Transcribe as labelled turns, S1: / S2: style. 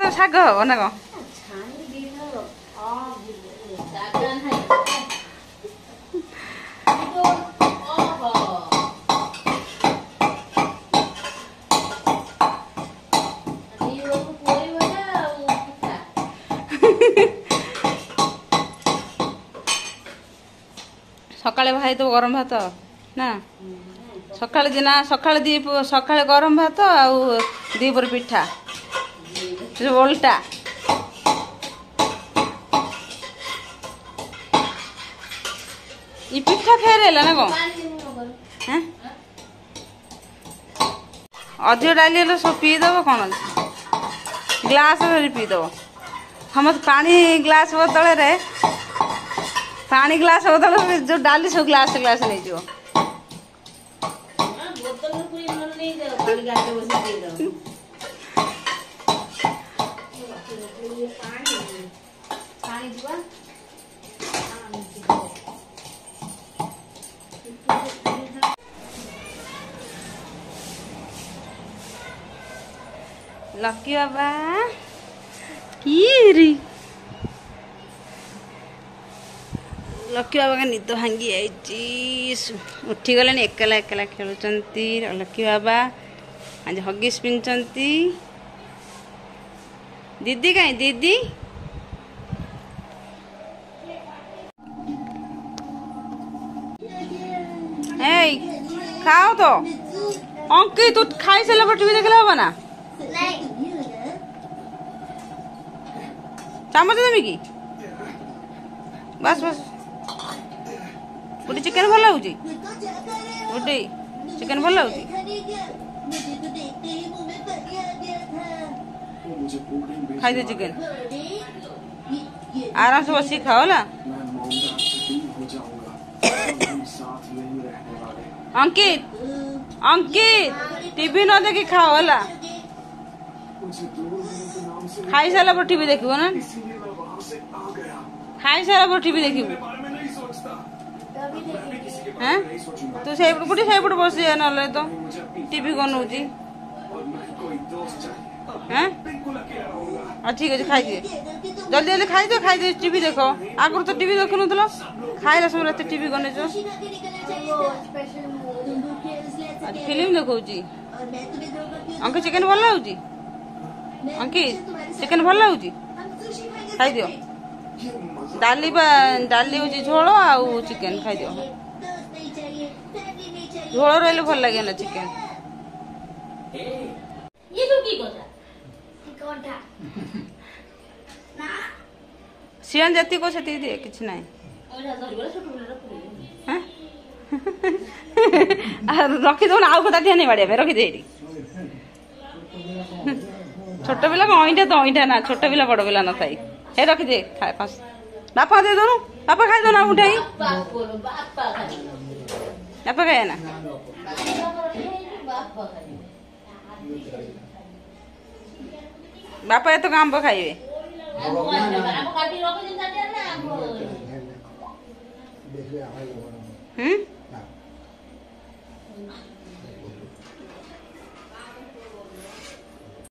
S1: को शाग हम ना कौन सकाळे भाई तो गरम भात ना सकाळे दिना सकाळे दी सकाळे गरम भात आउ दीपर पिठा जो उल्टा ये पिठा फेरेला ना कौन हैं अधिक डाली सब पीदब कौन ग्लास पीदब हम पानी ग्लास बदल रे पानी ग्लास बदल जो डाली सब ग्लास ग्लास नहीं जो लकी बाबा की लकी बाबा का निद भांगी उठी गले एकला एकला खेलुचंती लकी बाबा आज हगिस पिंचंती दीदी कहीं दीदी ए खाओ तो अंकित तू खाई सारा पर टीवी देखले हो ना चामच देवी की बस बस गोटे चिकेन भल लगे गोटे चिकेन भल लगे खाई दे चिकेन आराम से बस खाओ ना अंकित अंकित टीवी न देखी खाओ होला खाई सारा पर टीवी देखियो ना खाई सारा पर टीवी देखियो हैं तू से गुटी से बस ना तो टीवी कौन नौची हैं ठीक है खाई दिए जल्दी जल्दी खाई दे टीवी देखो आगुरी तो टीवी देखु नुल खाइला समय टीवी कौन फिल्म देखो अंकित चिकेन भल लगे अंकित चिकेन भल लगे खाई दियो डाली डाली हूँ झोल आउ चिकेन खाई दियो झोल रही भल लगे ना चिकेन सियन जति को से दिए किछ नहीं रखी दो आउ कदा नहीं बाड़िया रखी दे छोट पिला अईटा तो अईटा ना छोट पिला बड़ पिला न थाई हे रखी दे बापा दे दो बापा खाई दो ना उठाई बापा खाए ना बापा तो काम खाइबे हम्म